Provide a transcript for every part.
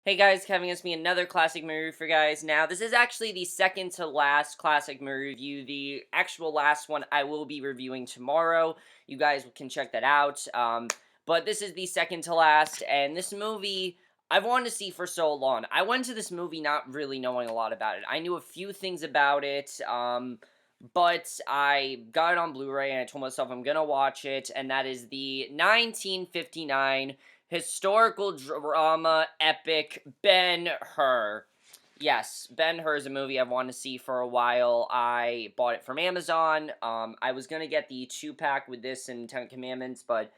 Hey guys, Kevin gives me another classic movie review for you guys. Now, this is actually the second to last classic movie review. The actual last one I will be reviewing tomorrow. You guys can check that out. But this is the second to last, and this movie I've wanted to see for so long. I went to this movie not really knowing a lot about it. I knew a few things about it, but I got it on Blu-ray and I told myself I'm gonna watch it, and that is the 1959 historical drama epic Ben-Hur. Yes, Ben-Hur is a movie I've wanted to see for a while. I bought it from Amazon. I was gonna get the 2-pack with this and Ten Commandments, but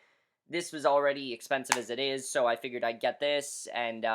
this was already expensive as it is, so I figured I'd get this, and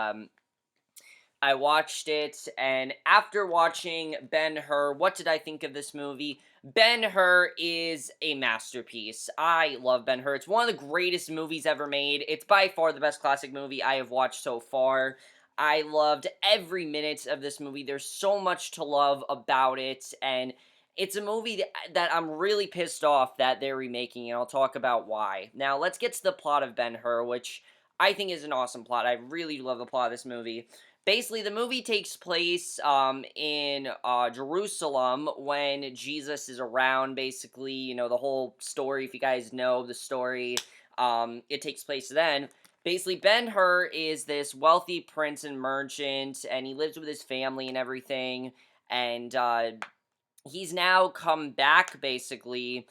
I watched it, and after watching Ben-Hur, what did I think of this movie? Ben-Hur is a masterpiece. I love Ben-Hur. It's one of the greatest movies ever made. It's by far the best classic movie I have watched so far. I loved every minute of this movie. There's so much to love about it, and it's a movie that I'm really pissed off that they're remaking, and I'll talk about why. Now, let's get to the plot of Ben-Hur, which I think is an awesome plot. I really love the plot of this movie. Basically, the movie takes place in Jerusalem when Jesus is around, basically. You know, the whole story, if you guys know the story, it takes place then. Basically, Ben-Hur is this wealthy prince and merchant, and he lives with his family and everything, and he's now come back, basically.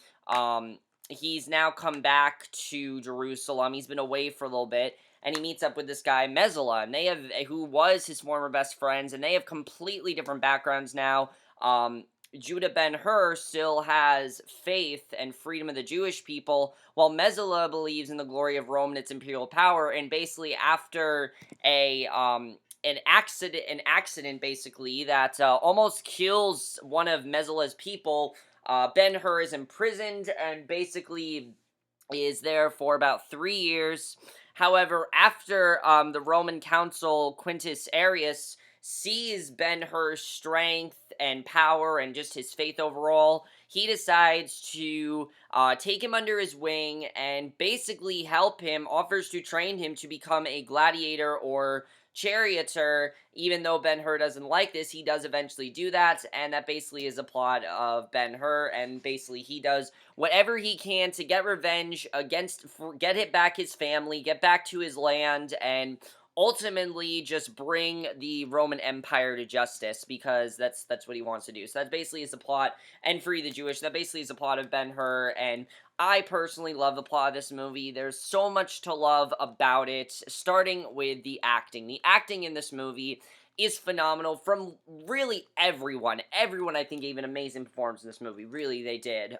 He's now come back to Jerusalem. He's been away for a little bit, and he meets up with this guy Missoula, and who was his former best friends, and they have completely different backgrounds now. Judah Ben-Hur still has faith and freedom of the Jewish people, while Missoula believes in the glory of Rome and its imperial power. And basically, after an accident basically that almost kills one of Missoula's people, Ben-Hur is imprisoned and basically is there for about 3 years. However, after the Roman consul Quintus Arrius sees Ben-Hur's strength and power and just his faith overall, he decides to take him under his wing and basically help him, offers to train him to become a gladiator or charioteer. Even though Ben-Hur doesn't like this, he does eventually do that, and that basically is a plot of Ben-Hur, and basically he does whatever he can to get revenge get it back his family, get back to his land, and ultimately just bring the Roman Empire to justice, because that's what he wants to do. So that basically is the plot, and free the Jewish. That basically is the plot of Ben-Hur, and I personally love the plot of this movie. There's so much to love about it, starting with the acting. The acting in this movie is phenomenal from really everyone. Everyone, I think, gave an amazing performance in this movie. Really, they did.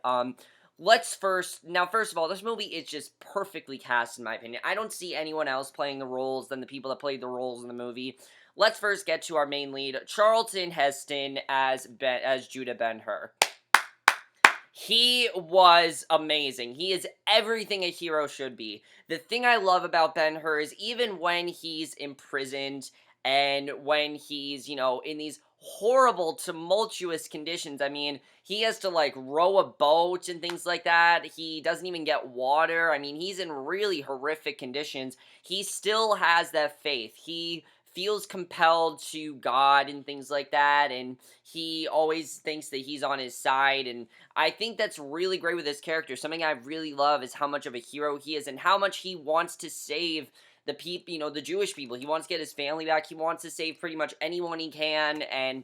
First of all, this movie is just perfectly cast, in my opinion. I don't see anyone else playing the roles than the people that played the roles in the movie. Let's first get to our main lead, Charlton Heston as Judah Ben-Hur. He was amazing. He is everything a hero should be. The thing I love about Ben-Hur is even when he's imprisoned and when he's, in these horrible, tumultuous conditions. I mean, he has to, row a boat and things like that. He doesn't even get water. I mean, he's in really horrific conditions. He still has that faith. He feels compelled to God and things like that, and he always thinks that he's on his side, and I think that's really great with this character. Something I really love is how much of a hero he is and how much he wants to save the people, the Jewish people. He wants to get his family back. He wants to save pretty much anyone he can, and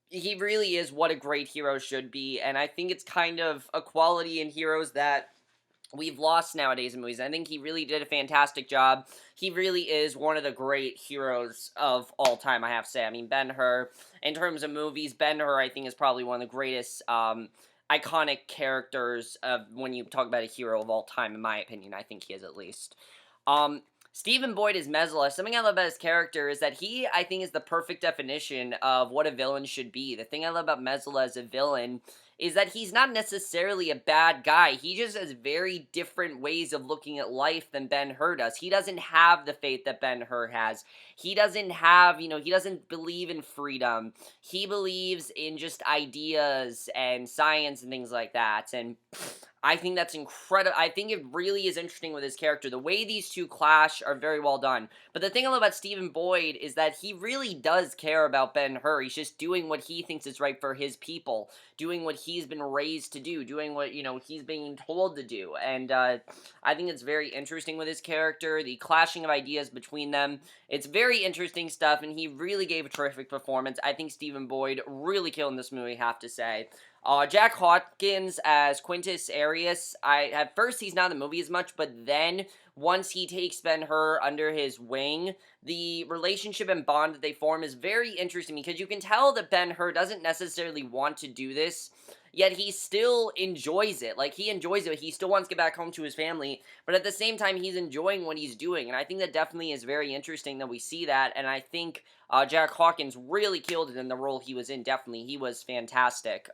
he really is what a great hero should be, and I think it's kind of a quality in heroes that we've lost nowadays in movies. I think he really did a fantastic job. He really is one of the great heroes of all time, I have to say. I mean, Ben-Hur, in terms of movies, Ben-Hur, I think, is probably one of the greatest iconic characters of when you talk about a hero of all time, in my opinion. I think he is, at least. Stephen Boyd as Missoula. Something I love about his character is that he, I think, is the perfect definition of what a villain should be. The thing I love about Missoula as a villain is that he's not necessarily a bad guy. He just has very different ways of looking at life than Ben-Hur does. He doesn't have the faith that Ben-Hur has. He doesn't have, he doesn't believe in freedom. He believes in just ideas and science and things like that. And I think that's incredible. I think it really is interesting with his character. The way these two clash are very well done. But the thing I love about Stephen Boyd is that he really does care about Ben-Hur. He's just doing what he thinks is right for his people, doing what he's been raised to do, doing what, he's being told to do. And I think it's very interesting with his character, the clashing of ideas between them. It's very interesting stuff, and he really gave a terrific performance. I think Stephen Boyd really killed in this movie, I have to say. Jack Hawkins as Quintus Arius, at first he's not in the movie as much, but then once he takes Ben-Hur under his wing, the relationship and bond that they form is very interesting because you can tell that Ben-Hur doesn't necessarily want to do this, yet he still enjoys it. Like, he enjoys it, he still wants to get back home to his family, but at the same time, he's enjoying what he's doing, and I think that definitely is very interesting that we see that, and I think Jack Hawkins really killed it in the role he was in, definitely. He was fantastic.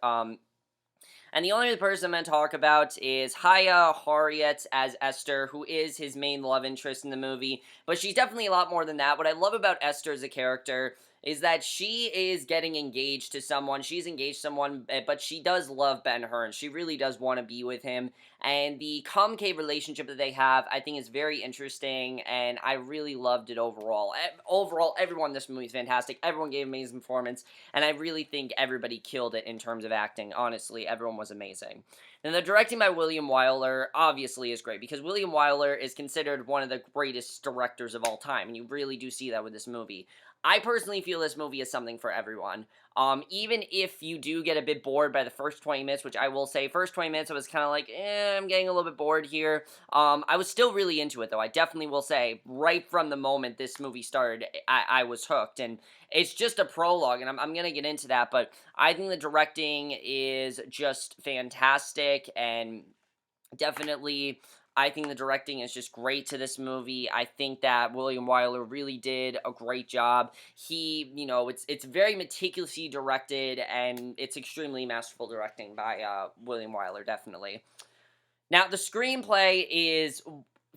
And the only other person I'm going to talk about is Haya Harriet as Esther, who is his main love interest in the movie. But she's definitely a lot more than that. What I love about Esther as a character is that she is getting engaged to someone. She's engaged to someone, but she does love Ben-Hur, and she really does want to be with him. And the concave relationship that they have, I think, is very interesting, and I really loved it overall. Overall, everyone in this movie is fantastic. Everyone gave an amazing performance, and I really think everybody killed it in terms of acting. Honestly, everyone was amazing. And the directing by William Wyler obviously is great, because William Wyler is considered one of the greatest directors of all time, and you really do see that with this movie. I personally feel this movie is something for everyone. Even if you do get a bit bored by the first 20 minutes, which I will say, first 20 minutes I was kind of like, I'm getting a little bit bored here. I was still really into it, though. I definitely will say, right from the moment this movie started, I was hooked. And it's just a prologue, and I'm going to get into that, but I think the directing is just fantastic, and definitely, I think the directing is just great to this movie. I think that William Wyler really did a great job. He, it's very meticulously directed, and it's extremely masterful directing by William Wyler, definitely. Now, the screenplay is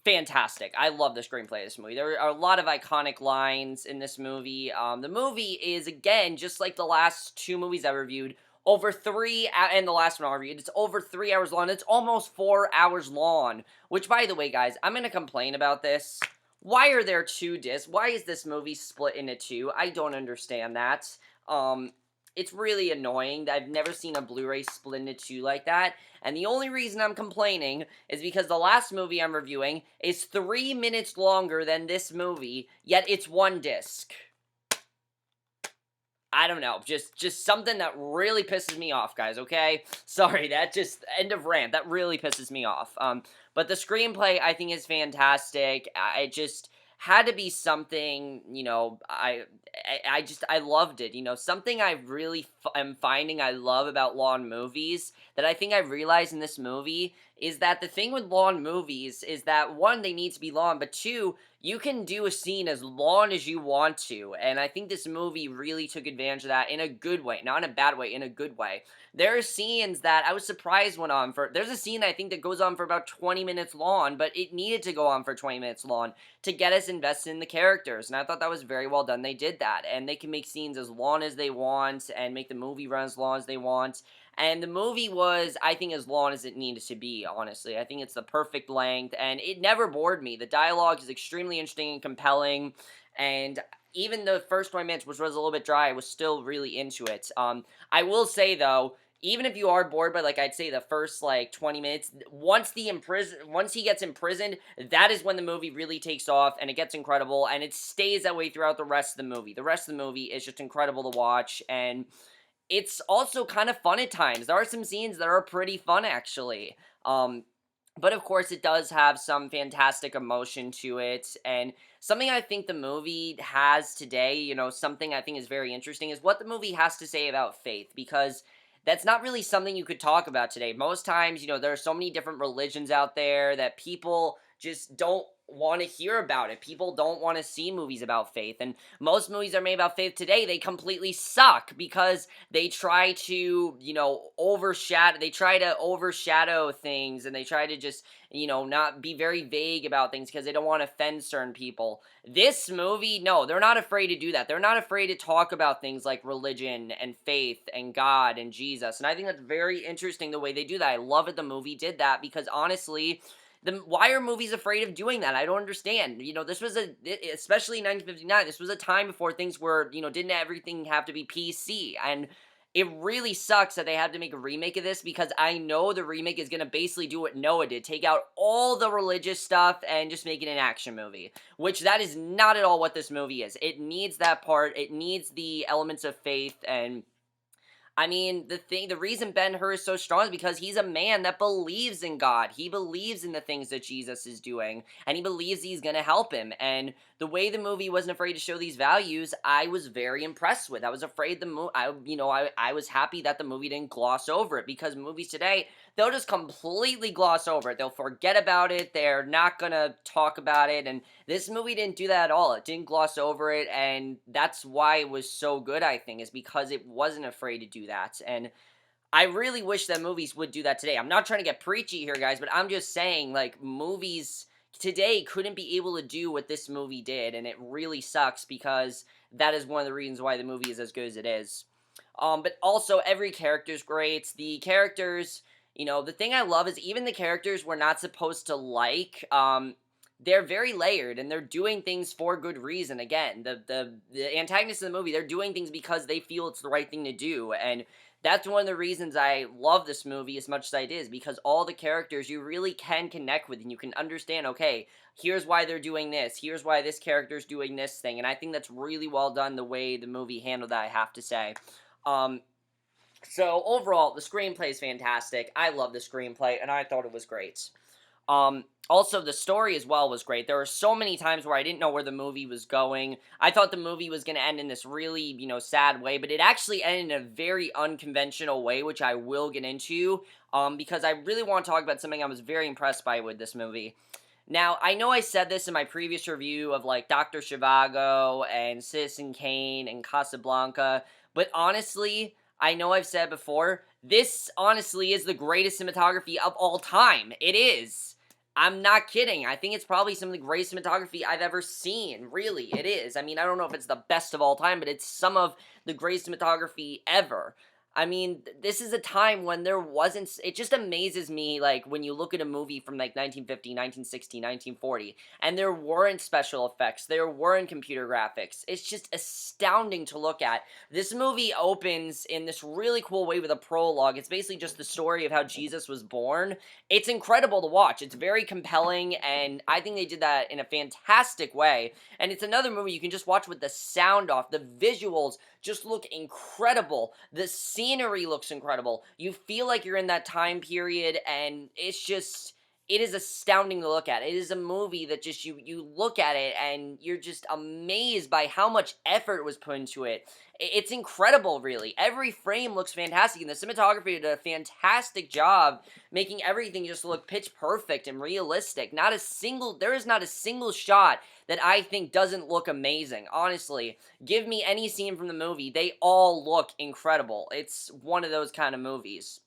fantastic. I love the screenplay of this movie. There are a lot of iconic lines in this movie. The movie is, again, just like the last two movies I reviewed, and the last one I reviewed, it's over 3 hours long. It's almost 4 hours long, which, by the way, guys, I'm going to complain about this. Why are there two discs? Why is this movie split into two? I don't understand that. It's really annoying. I've never seen a Blu-ray split into two like that. And the only reason I'm complaining is because the last movie I'm reviewing is 3 minutes longer than this movie, yet it's one disc. I don't know, just something that really pisses me off, guys, okay? Sorry, that just, end of rant, that really pisses me off. But the screenplay, I think, is fantastic. I just had to be something, I loved it, something I really am finding I love about long movies, that I think I've realized in this movie, is that the thing with long movies is that, one, they need to be long, but two, you can do a scene as long as you want to, and I think this movie really took advantage of that in a good way, not in a bad way, in a good way. There are scenes that I was surprised went on for, there's a scene I think that goes on for about 20 minutes long, but it needed to go on for 20 minutes long to get us invested in the characters, and I thought that was very well done. They did that, and they can make scenes as long as they want, and make the movie run as long as they want. And the movie was, I think, as long as it needed to be, honestly. I think it's the perfect length, and it never bored me. The dialogue is extremely interesting and compelling, and even the first 20 minutes, which was a little bit dry, I was still really into it. I will say, though, even if you are bored by, I'd say the first, 20 minutes, once he gets imprisoned, that is when the movie really takes off, and it gets incredible, and it stays that way throughout the rest of the movie. The rest of the movie is just incredible to watch, and it's also kind of fun at times. There are some scenes that are pretty fun, actually. But of course, it does have some fantastic emotion to it, and something I think the movie has today, something I think is very interesting, is what the movie has to say about faith, because that's not really something you could talk about today. Most times, there are so many different religions out there that people just don't want to hear about it. People don't want to see movies about faith. And most movies that are made about faith today, they completely suck because they try to, overshadow things, and they try to just, not be very vague about things because they don't want to offend certain people. This movie, no, they're not afraid to do that. They're not afraid to talk about things like religion and faith and God and Jesus. And I think that's very interesting the way they do that. I love it the movie did that because honestly, why are movies afraid of doing that? I don't understand. This was especially in 1959, this was a time before things were, didn't everything have to be PC. And it really sucks that they had to make a remake of this because I know the remake is going to basically do what Noah did. Take out all the religious stuff and just make it an action movie. Which that is not at all what this movie is. It needs that part. It needs the elements of faith and I mean, the reason Ben-Hur is so strong is because he's a man that believes in God. He believes in the things that Jesus is doing, and he believes he's going to help him. And the way the movie wasn't afraid to show these values, I was very impressed with. I was afraid I was happy that the movie didn't gloss over it because movies today, they'll just completely gloss over it. They'll forget about it. They're not going to talk about it. And this movie didn't do that at all. It didn't gloss over it. And that's why it was so good, I think, is because it wasn't afraid to do that. And I really wish that movies would do that today. I'm not trying to get preachy here, guys, but I'm just saying, like, movies today couldn't be able to do what this movie did. And it really sucks because that is one of the reasons why the movie is as good as it is. But also, every character's great. The characters, the thing I love is even the characters we're not supposed to like, they're very layered, and they're doing things for good reason. Again, the antagonists of the movie, they're doing things because they feel it's the right thing to do, and that's one of the reasons I love this movie as much as I did, is because all the characters you really can connect with, and you can understand, okay, here's why they're doing this, here's why this character's doing this thing, and I think that's really well done the way the movie handled that, I have to say. So overall, the screenplay is fantastic. I love the screenplay, and I thought it was great. Also, the story as well was great. There were so many times where I didn't know where the movie was going. I thought the movie was going to end in this really, sad way, but it actually ended in a very unconventional way, which I will get into, because I really want to talk about something I was very impressed by with this movie. Now, I know I said this in my previous review of, like, Dr. Zhivago and Citizen Kane and Casablanca, but honestly, I know I've said before, this honestly is the greatest cinematography of all time. It is. I'm not kidding. I think it's probably some of the greatest cinematography I've ever seen. Really, it is. I mean, I don't know if it's the best of all time, but it's some of the greatest cinematography ever. I mean, this is a time when there wasn't, it just amazes me, like, when you look at a movie from, like, 1950, 1960, 1940, and there weren't special effects, there weren't computer graphics. It's just astounding to look at. This movie opens in this really cool way with a prologue. It's basically just the story of how Jesus was born. It's incredible to watch. It's very compelling, and I think they did that in a fantastic way. And it's another movie you can just watch with the sound off. The visuals just look incredible. The scenery looks incredible. You feel like you're in that time period, and it's just, it is astounding to look at. It is a movie that just, you look at it, and you're just amazed by how much effort was put into it. It's incredible, really. Every frame looks fantastic, and the cinematography did a fantastic job making everything just look pitch perfect and realistic. There is not a single shot that I think doesn't look amazing. Honestly, give me any scene from the movie, they all look incredible. It's one of those kind of movies.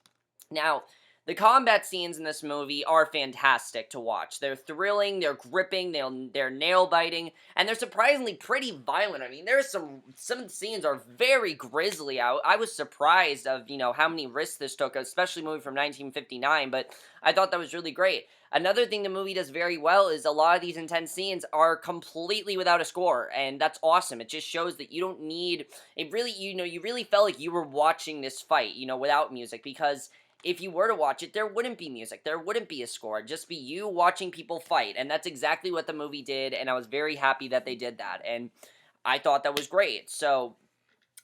Now, the combat scenes in this movie are fantastic to watch. They're thrilling, they're gripping, they're nail-biting, and they're surprisingly pretty violent. I mean, there's some of the scenes are very grisly. I was surprised of, how many risks this took, especially a movie from 1959, but I thought that was really great. Another thing the movie does very well is a lot of these intense scenes are completely without a score, and that's awesome. It just shows that you don't need, it really, you really felt like you were watching this fight, without music, because if you were to watch it, there wouldn't be music, there wouldn't be a score, it'd just be you watching people fight, and that's exactly what the movie did, and I was very happy that they did that, and I thought that was great. So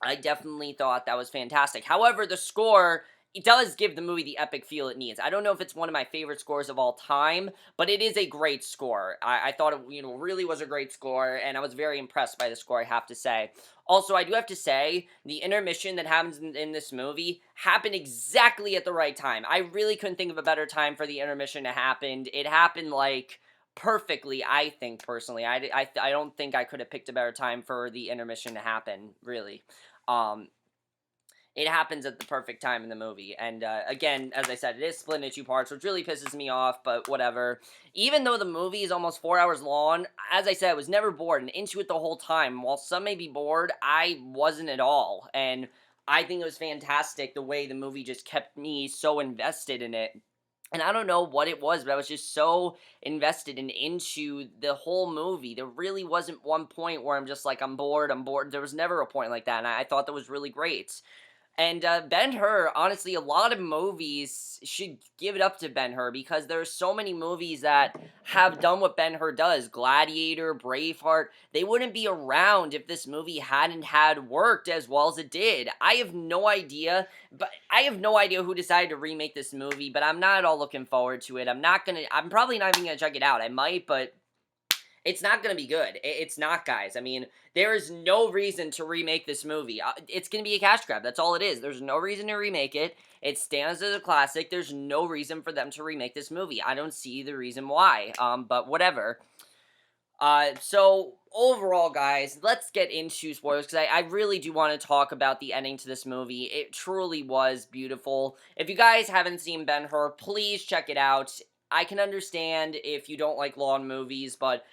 I definitely thought that was fantastic. However, the score, it does give the movie the epic feel it needs. I don't know if it's one of my favorite scores of all time, but it is a great score. I thought it, really was a great score, and I was very impressed by the score, I have to say. Also, I do have to say, the intermission that happens in this movie happened exactly at the right time. I really couldn't think of a better time for the intermission to happen. It happened, like, perfectly, I think, personally. I don't think I could have picked a better time for the intermission to happen, really. Um, it happens at the perfect time in the movie. And again, as I said, it is split into two parts, which really pisses me off, but whatever. Even though the movie is almost 4 hours long, as I said, I was never bored and into it the whole time. While some may be bored, I wasn't at all. And I think it was fantastic the way the movie just kept me so invested in it. And I don't know what it was, but I was just so invested and into the whole movie. There really wasn't one point where I'm just like, I'm bored, I'm bored. There was never a point like that, and I thought that was really great. And Ben-Hur, honestly, a lot of movies should give it up to Ben-Hur because there are so many movies that have done what Ben-Hur does. Gladiator, Braveheart, they wouldn't be around if this movie hadn't had worked as well as it did. I have no idea, but I have no idea who decided to remake this movie, but I'm not at all looking forward to it. I'm probably not even gonna check it out. I might, but it's not going to be good. It's not, guys. I mean, there is no reason to remake this movie. It's going to be a cash grab. That's all it is. There's no reason to remake it. It stands as a classic. There's no reason for them to remake this movie. I don't see the reason why. But whatever. So overall, guys, let's get into spoilers because I really do want to talk about the ending to this movie. It truly was beautiful. If you guys haven't seen Ben-Hur, please check it out. I can understand if you don't like long movies, but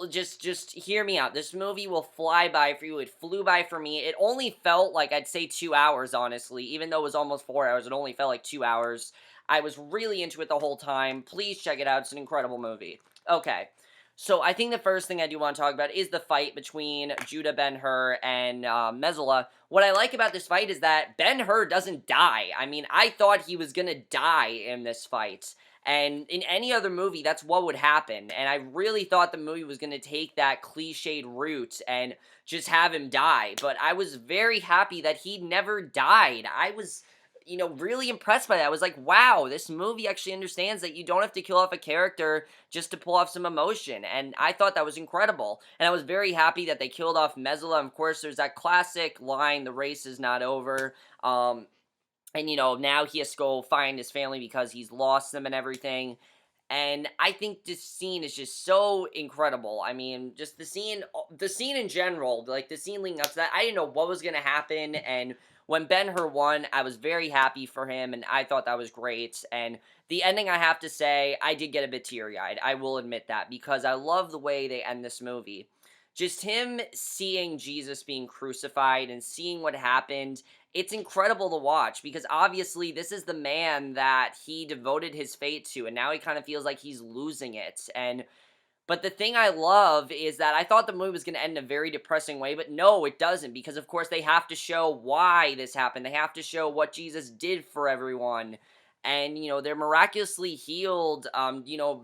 just hear me out. This movie will fly by for you. It flew by for me. It only felt like, I'd say, 2 hours, honestly. Even though it was almost 4 hours, it only felt like 2 hours. I was really into it the whole time. Please check it out. It's an incredible movie. Okay. So I think the first thing I do want to talk about is the fight between Judah Ben-Hur and Missoula. What I like about this fight is that Ben-Hur doesn't die. I mean, I thought he was gonna die in this fight. And in any other movie, that's what would happen. And I really thought the movie was gonna take that cliched route and just have him die. But I was very happy that he never died. I was, really impressed by that. I was like, wow, this movie actually understands that you don't have to kill off a character just to pull off some emotion. And I thought that was incredible. And I was very happy that they killed off Missoula. Of course, there's that classic line, the race is not over. And, now he has to go find his family because he's lost them and everything. And I think this scene is just so incredible. I mean, just the scene in general, like the scene leading up to that, I didn't know what was going to happen. And when Ben-Hur won, I was very happy for him, and I thought that was great. And the ending, I have to say, I did get a bit teary-eyed. I will admit that, because I love the way they end this movie. Just him seeing Jesus being crucified and seeing what happened, it's incredible to watch, because obviously this is the man that he devoted his fate to, and now he kind of feels like he's losing it. But the thing I love is that I thought the movie was going to end in a very depressing way, but no, it doesn't, because of course they have to show why this happened. They have to show what Jesus did for everyone. And, they're miraculously healed.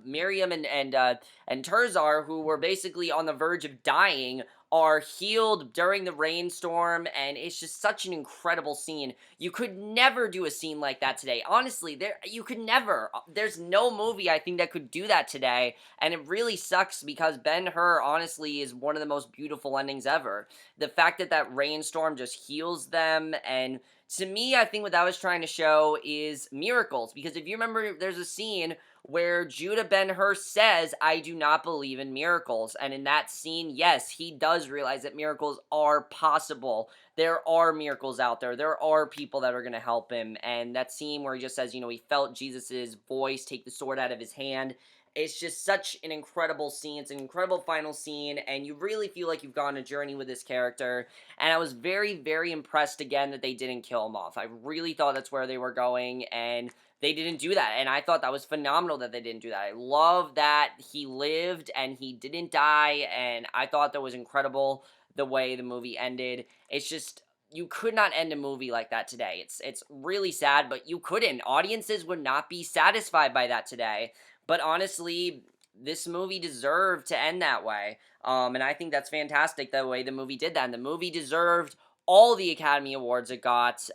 Miriam and Terzar, who were basically on the verge of dying, are healed during the rainstorm, and it's just such an incredible scene. You could never do a scene like that today. Honestly, you could never. There's no movie, I think, that could do that today, and it really sucks because Ben-Hur, honestly, is one of the most beautiful endings ever. The fact that rainstorm just heals them, and to me, I think what that was trying to show is miracles, because if you remember, there's a scene where Judah Ben-Hur says, I do not believe in miracles. And in that scene, yes, he does realize that miracles are possible. There are miracles out there. There are people that are going to help him. And that scene where he just says, he felt Jesus's voice take the sword out of his hand. It's just such an incredible scene. It's an incredible final scene, and you really feel like you've gone on a journey with this character. And I was very, very impressed again that they didn't kill him off. I really thought that's where they were going, and they didn't do that, and I thought that was phenomenal that they didn't do that. I love that he lived and he didn't die, and I thought that was incredible the way the movie ended. It's just, you could not end a movie like that today. It's really sad, but you couldn't. Audiences would not be satisfied by that today. But honestly, this movie deserved to end that way. And I think that's fantastic the way the movie did that. And the movie deserved all the Academy Awards it got.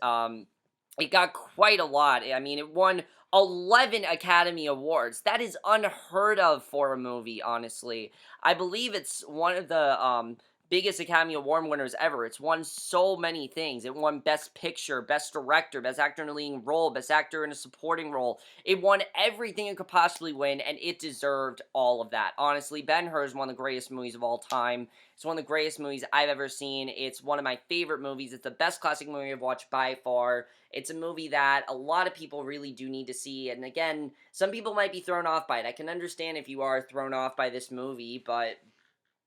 It got quite a lot. I mean, it won 11 Academy Awards. That is unheard of for a movie, honestly. I believe it's one of the biggest Academy Award winners ever. It's won so many things. It won Best Picture, Best Director, Best Actor in a Leading Role, Best Actor in a Supporting Role. It won everything it could possibly win, and it deserved all of that. Honestly, Ben-Hur is one of the greatest movies of all time. It's one of the greatest movies I've ever seen. It's one of my favorite movies. It's the best classic movie I've watched by far. It's a movie that a lot of people really do need to see, and again, some people might be thrown off by it. I can understand if you are thrown off by this movie, but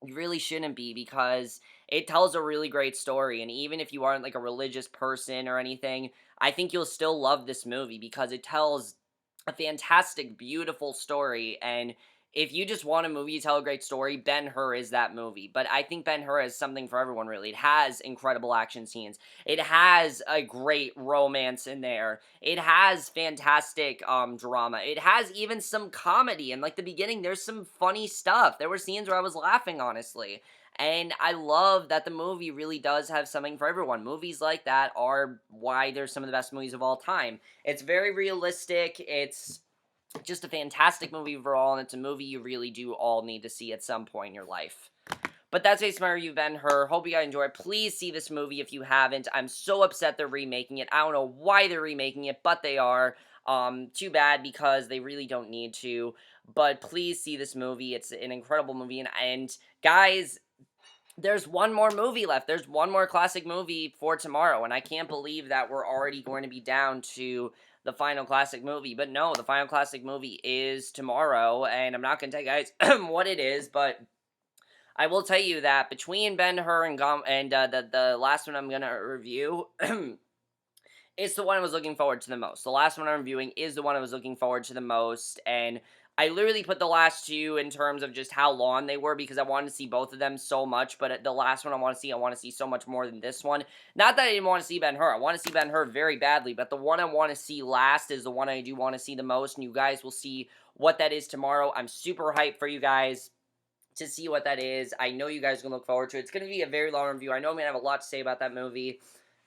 you really shouldn't be, because it tells a really great story, and even if you aren't like a religious person or anything, I think you'll still love this movie because it tells a fantastic, beautiful story. And if you just want a movie to tell a great story, Ben-Hur is that movie. But I think Ben-Hur is something for everyone, really. It has incredible action scenes. It has a great romance in there. It has fantastic drama. It has even some comedy. And like the beginning, there's some funny stuff. There were scenes where I was laughing, honestly. And I love that the movie really does have something for everyone. Movies like that are why they're some of the best movies of all time. It's very realistic. It's just a fantastic movie overall, and it's a movie you really do all need to see at some point in your life. But that's basically my review of Ben-Hur. Hope you guys enjoy it. Please see this movie if you haven't. I'm so upset they're remaking it. I don't know why they're remaking it, but they are. Too bad, because they really don't need to. But please see this movie. It's an incredible movie. And guys, there's one more movie left. There's one more classic movie for tomorrow, and I can't believe that we're already going to be down to the final classic movie. But no, the final classic movie is tomorrow, and I'm not going to tell you guys what it is, but I will tell you that between Ben-Hur and the last one I'm going to review, it's the one I was looking forward to the most. The last one I'm reviewing is the one I was looking forward to the most, and I literally put the last two in terms of just how long they were, because I wanted to see both of them so much, but the last one I want to see so much more than this one. Not that I didn't want to see Ben-Hur. I want to see Ben-Hur very badly, but the one I want to see last is the one I do want to see the most, and you guys will see what that is tomorrow. I'm super hyped for you guys to see what that is. I know you guys are going to look forward to it. It's going to be a very long review. I know I'm going to have a lot to say about that movie.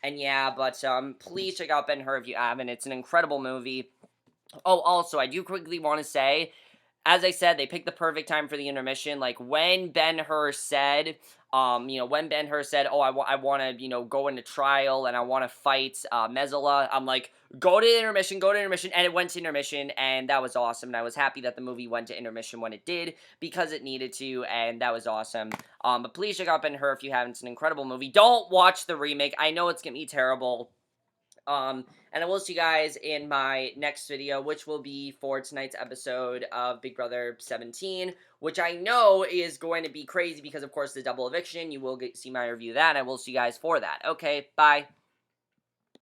And yeah, but please check out Ben-Hur if you haven't. It's an incredible movie. Oh, also, I do quickly want to say, as I said, they picked the perfect time for the intermission. Like, when Ben-Hur said, when Ben-Hur said, oh, I want to, go into trial, and I want to fight Missoula, I'm like, go to intermission, and it went to intermission, and that was awesome, and I was happy that the movie went to intermission when it did, because it needed to, and that was awesome. But please check out Ben-Hur if you haven't. It's an incredible movie. Don't watch the remake. I know it's gonna be terrible. And I will see you guys in my next video, which will be for tonight's episode of Big Brother 17, which I know is going to be crazy because, of course, the double eviction. You will see my review of that, and I will see you guys for that. Okay, bye.